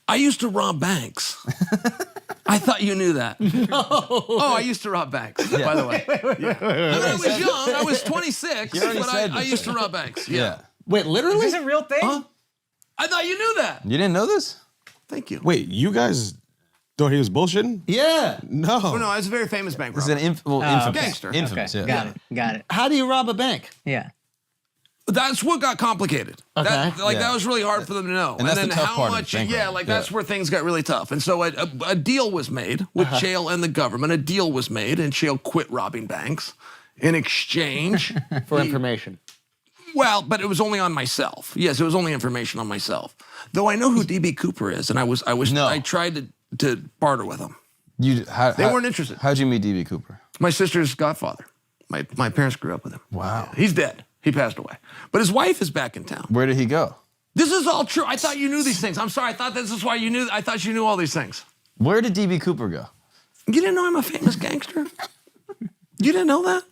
I used to rob banks. I thought you knew that. No. Oh, I used to rob banks, by the way. I was young. I was 26, but I used to rob banks. Yeah. Wait, literally? Is this a real thing? Huh? I thought you knew that. You didn't know this? Thank you. Wait, you guys thought he was bullshitting? Yeah. No. Oh, no, I was a very famous bank robber. This is an infamous. Gangster. Infamous, Okay. yeah. Got it. How do you rob a bank? Yeah. That's what got complicated. Okay. That was really hard for them to know. And that's then the tough how part of much, bank robbery. that's where things got really tough. And so a deal was made with Chael and the government. A deal was made, and Chael quit robbing banks in exchange For information. Well, but it was only on myself. Yes, it was only information on myself. Though I know who DB Cooper is, and I tried to barter with him. They weren't interested. How'd you meet DB Cooper? My sister's godfather. My parents grew up with him. Wow. He's dead. He passed away. But his wife is back in town. Where did he go? This is all true. I thought you knew these things. I'm sorry. I thought this is why you knew. I thought you knew all these things. Where did DB Cooper go? You didn't know I'm a famous gangster? You didn't know that?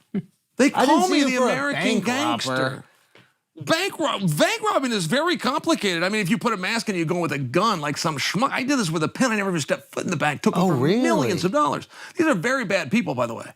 They call me the American gangster. Bank robbing is very complicated. I mean, if you put a mask on, you go with a gun like some schmuck. I did this with a pen. I never even stepped foot in the bank. Took them for millions of dollars. These are very bad people, by the way.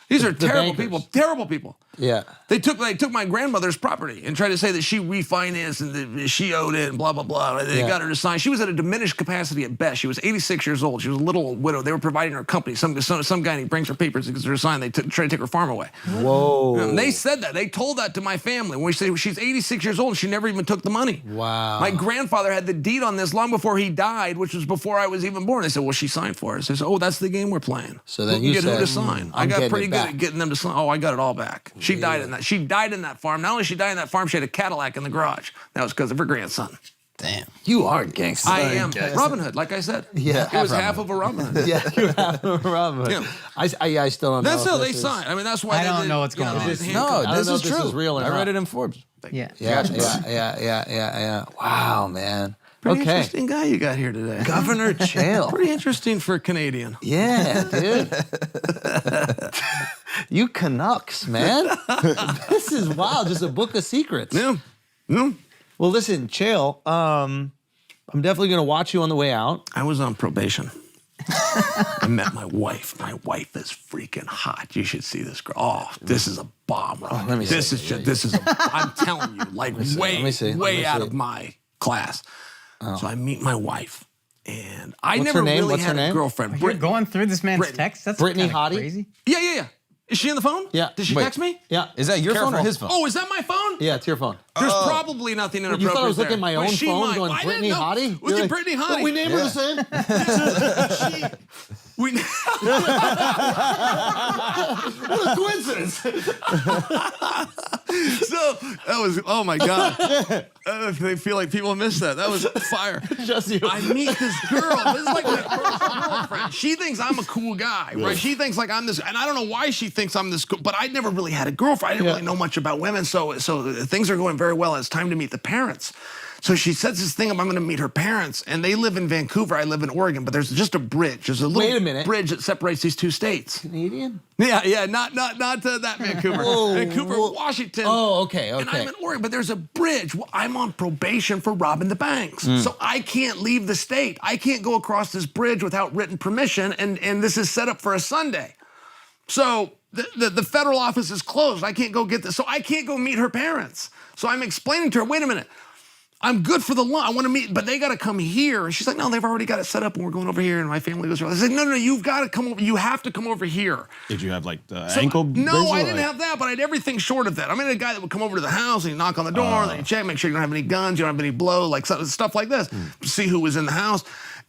These are terrible people. Terrible people. Yeah. They took my grandmother's property and tried to say that she refinanced and that she owed it and blah, blah, blah. They got her to sign. She was at a diminished capacity at best. She was 86 years old. She was a little old widow. They were providing her company. Some guy, and he brings her papers because they're signed. They try to take her farm away. Whoa. And they said that. They told that to my family. When we say she's 86 years old, she never even took the money. Wow. My grandfather had the deed on this long before he died, which was before I was even born. They said, well, she signed for us. I said, oh, that's the game we're playing. So then you you get who to said, sign. I got pretty good at getting them to sign. Oh, I got it all back. She died in that. She died in that farm. Not only she died in that farm, she had a Cadillac in the garage. That was because of her grandson. Damn. You are a gangster. I am. Robin Hood, like I said. Yeah. It was half of a Robin Hood. Yeah, you're half a Robin Hood. Yeah. I still don't know. That's how they signed. I mean, that's why I don't know what's going on. No, this is true. This is real or I not. read it in Forbes. Yeah. Yeah. Wow, man. Pretty interesting guy you got here today. Governor Chael. Pretty interesting for a Canadian. Yeah, dude. You Canucks, man. This is wild. Just a book of secrets. Yeah. Yeah. Well, listen, Chael, I'm definitely going to watch you on the way out. I was on probation. I met my wife. My wife is freaking hot. You should see this girl. Oh, this is a bomb. Oh, let me this see. is just, this is, I'm telling you, like way out of my class. Oh. So I meet my wife, and I never really had a girlfriend. You're going through this man's text? That's Brittany kinda Hottie? crazy. Yeah. Is she on the phone? Yeah. Did she text me? Yeah. Is that your phone or his phone? Oh, is that my phone? Yeah, it's your phone. There's probably nothing inappropriate. You thought I was looking at my own Was she phone mine? going, I Brittany didn't know. Hottie? Was it Brittany Hottie? But we named her the same. What a coincidence. So that was, oh my God. I feel like people miss that. That was fire. Just you. I meet this girl. This is like my first girlfriend. She thinks I'm a cool guy, right? She thinks like I'm this, and I don't know why she thinks I'm this cool, but I'd never really had a girlfriend. I didn't really know much about women, so things are going very well. It's time to meet the parents. So she says this thing, I'm going to meet her parents, and they live in Vancouver, I live in Oregon, but there's just a bridge. There's a little bridge that separates these two states. Canadian? Yeah, not that Vancouver. Vancouver, Washington. Oh, okay. And I'm in Oregon, but there's a bridge. Well, I'm on probation for robbing the banks. So I can't leave the state. I can't go across this bridge without written permission, and this is set up for a Sunday. So the federal office is closed. I can't go get this. So I can't go meet her parents. So I'm explaining to her, wait a minute. I'm good for the lunch. I want to meet, but they got to come here. And she's like, no, they've already got it set up and we're going over here. And my family goes, I said, no, you've got to come over. You have to come over here. Did you have like the ankle bracelet? No, I didn't have that, but I had everything short of that. I mean, a guy that would come over to the house and he'd knock on the door and then he'd check, make sure you don't have any guns, you don't have any blow, like stuff like this. See who was in the house.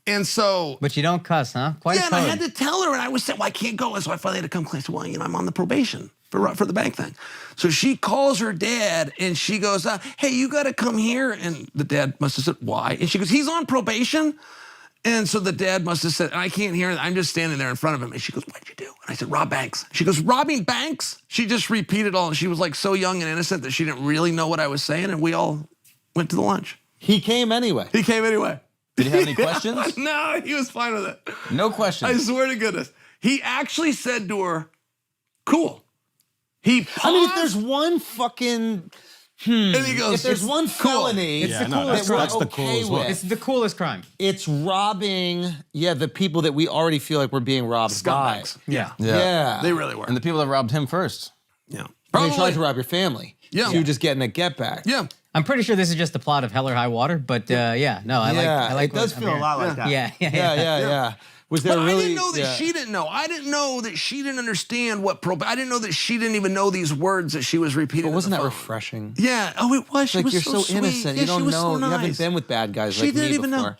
And so. But you don't cuss, huh? Quite and I had to tell her, and I was saying, well, I can't go. And so I finally had to come clean. I said, well, I'm on the probation for the bank thing. So she calls her dad, and she goes, hey, you got to come here. And the dad must have said, why? And she goes, he's on probation. And so the dad must have said, I can't hear it. I'm just standing there in front of him. And she goes, what'd you do? And I said, rob banks. She goes, robbing banks? She just repeated all. And she was like so young and innocent that she didn't really know what I was saying. And we all went to the lunch. He came anyway. He came anyway. Did he have any questions? No, he was fine with it. No questions. I swear to goodness. He actually said to her, cool. He paused. I mean, if there's one fucking And he goes, If there's one felony, It's the coolest that we're crime. that's the okay coolest with, one. It's the coolest crime. it's robbing, the people that we already feel like we're being robbed by. scumbags. Yeah. Yeah. They really were. And the people that robbed him first. Yeah. They Probably. tried to rob your family. Yeah. So you're just getting a get back. Yeah. I'm pretty sure this is just the plot of Hell or High Water, but I like it does what I'm feel a hearing. lot like that. Yeah. Was there But really? I didn't know that she didn't know. I didn't know that she didn't understand what I didn't know that she didn't even know these words that she was repeating. But wasn't on that the phone. refreshing? Yeah. Oh, it was. She Like was you're so sweet. innocent. Yeah, You don't she was know. so You haven't nice. been with bad guys She like me didn't even before.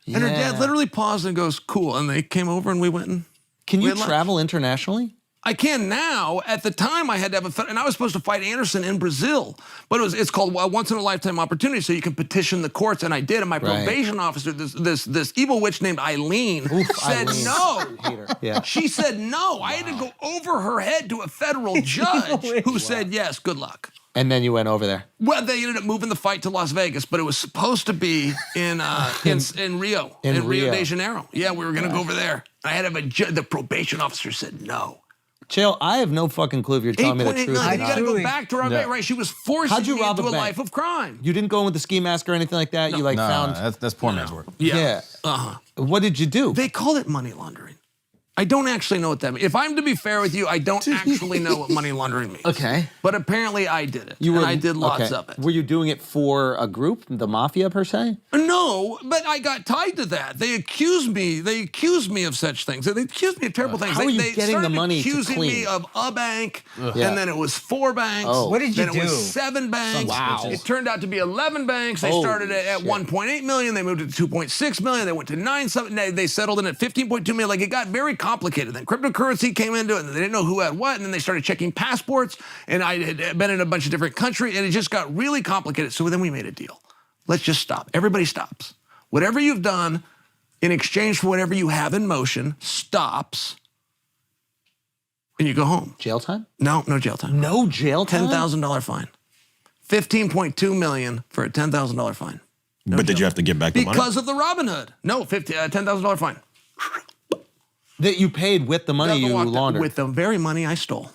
know. And her dad Yeah. literally paused and goes, "Cool." And they came over and we went and Can we you had lunch. travel internationally? I can now. At the time, I had to have and I was supposed to fight Anderson in Brazil, but it's called a once in a lifetime opportunity. So you can petition the courts, and I did. And my Right. probation officer, this evil witch named Eileen, said Eileen. no. Hate her. Yeah. She said no. I had to go over her head to a federal judge who said yes. Good luck. And then you went over there. Well, they ended up moving the fight to Las Vegas, but it was supposed to be in Rio, In in Rio Rio. de Janeiro. Yeah, we were gonna go over there. I had to have the probation officer said no. Chael, I have no fucking clue if you're telling me the 8.8 truth. million. or You not. got to go Truly. back to her Yeah. right? She was forcing How'd you me rob into a a bank? life of crime. You didn't go in with the ski mask or anything like that. You like No, found. that's poor man's work. Yeah. Uh-huh. What did you do? They call it money laundering. I don't actually know what that means. If I'm to be fair with you, I don't actually know what money laundering means. Okay. But apparently I did it. And I did lots okay. of it. Were you doing it for a group, the mafia per se? No, but I got tied to that. They accused me. They accused me of such things. They accused me of terrible things. How are you they getting the started money to accusing clean? me of a bank, Yeah. and then it was 4 banks. Oh. What did you then do? It was 7 banks. Wow. It turned out to be 11 banks. They Holy started at shit. 1.8 million. They moved it to 2.6 million. They went to 9 something. They settled in at 15.2 million. Like it got very complicated. Then cryptocurrency came into it, and they didn't know who had what. And then they started checking passports. And I had been in a bunch of different countries, and it just got really complicated. So then we made a deal. Let's just stop. Everybody stops. Whatever you've done in exchange for whatever you have in motion stops, and you go home. Jail time? No jail time. No jail time? $10,000 fine. $15.2 million for a $10,000 fine. But did you have to give back the money? Because of the Robin Hood. No, $10,000 fine. That you paid with the money you Walked out laundered. with the very money I stole.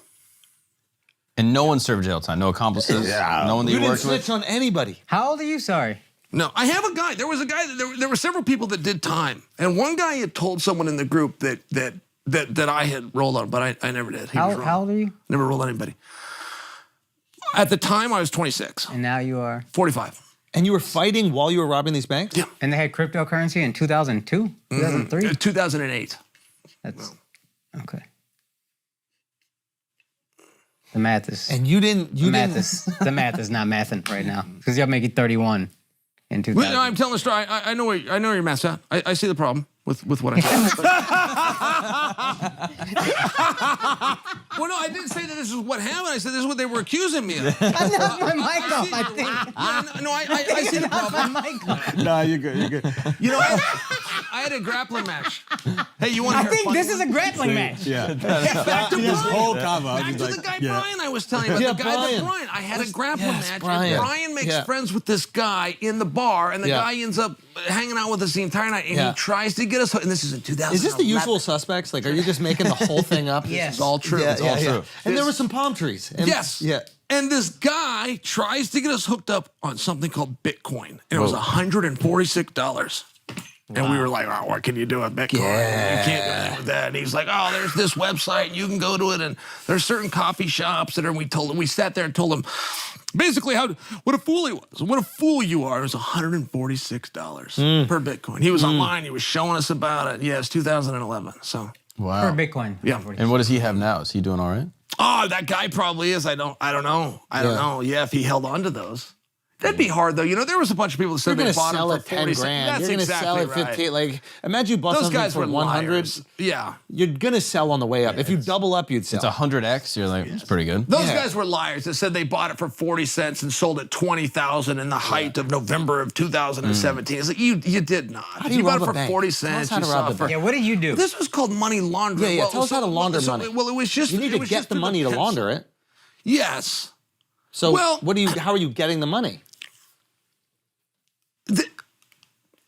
And no one served jail time. No accomplices. No one that you you didn't worked with. snitch on anybody. How old are you? Sorry. No, I have a guy. There was a guy. There were several people that did time, and one guy had told someone in the group that I had rolled on, but I never did. He was wrong. How old are you? Never rolled on anybody. At the time, I was 26, And now you are. 45. And you were fighting while you were robbing these banks? Yeah. And they had cryptocurrency in 2002, 2003. 2008. That's okay. The math is. And you didn't. the math is not mathing right now because you're making 31 in 2000. Well, I'm telling the story. I know where your math's at. I see the problem with what I said. Well, no, I didn't say that this is what happened. I said this is what they were accusing me of. I knocked my mic off, I think. Yeah, no, I see the problem. My mic off. Nah, you're good. You're good. You know, I had a grappling match. Hey, you want to I hear a think funny this is a grappling match. Yeah. Back to His Brian. whole combo. I was Back to just the guy like, yeah. Brian I was telling you about. Yeah, The guy Brian. that Brian. I had a grappling Yes, match. Brian. And Brian makes Yeah. friends with this guy in the bar, and the Yeah. guy ends up hanging out with us the entire night, and Yeah. he tries to get us hooked. And this is in 2000. Is this the usual suspects? Like, are you just making the whole thing up? Yes. It's all true. Yeah, It's all yeah, true. yeah. And there were some palm trees. And- Yes. Yeah. And this guy tries to get us hooked up on something called Bitcoin. And it was $146. And we were like, oh, what can you do with Bitcoin? Yeah. You can't do anything with that. And he's like, oh, there's this website. You can go to it. And there's certain coffee shops that are, we sat there and told him basically what a fool he was. What a fool you are. It was $146 per Bitcoin. He was online. He was showing us about it. Yeah, it's 2011. So, Wow. For Bitcoin. Yeah. And what does he have now? Is he doing all right? oh, that guy probably is. I don't know. I don't Yeah. know. Yeah, if he held on to those. That'd be hard, though. You know, there was a bunch of people that said You're they gonna bought sell them it for 10 40 grand. That's You're gonna exactly sell it right. 15. Like, imagine you bought Those something guys for were 100. liars. Yeah. You're gonna sell on the way up. If you double up, you'd sell. It's 100x. You're like, it's pretty good. Those Yeah. guys were liars that said they bought it for 40 cents and sold it 20,000 in the height of November of 2017. It's like, you did not. do If you bought rob it a for bank? 40 Tell us cents, how you to saw rob it a for... Yeah, what did you do? This was called money laundering. Yeah, tell us how to launder money. Well, it was just... You need it to was get just the through money to pens. launder it. Yes. So, Well- how are you getting the money?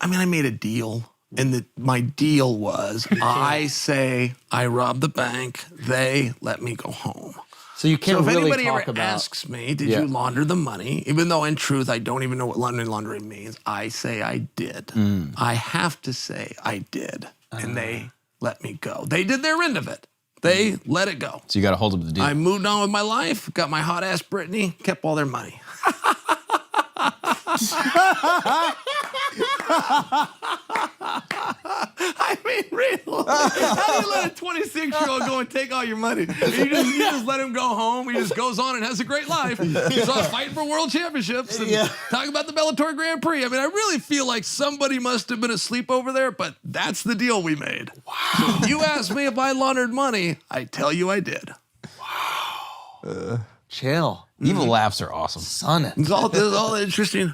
I made a deal, and my deal was I say I robbed the bank, they let me go home. So you can't So if really anybody talk ever about. asks me, did Yeah. you launder the money? Even though in truth I don't even know what laundering means, I say I did. I have to say I did. And they let me go. They did their end of it. They let it go. So you got to hold up the deal. I moved on with my life, got my hot ass Brittany, kept all their money. I mean, really? How do you let a 26-year-old go and take all your money? You just let him go home. He just goes on and has a great life. He's off fighting for world championships and talking about the Bellator Grand Prix. I mean, I really feel like somebody must have been asleep over there, but that's the deal we made. Wow. So if you ask me if I laundered money, I tell you I did. Chael Evil laughs are awesome. Sonnen. This is all interesting.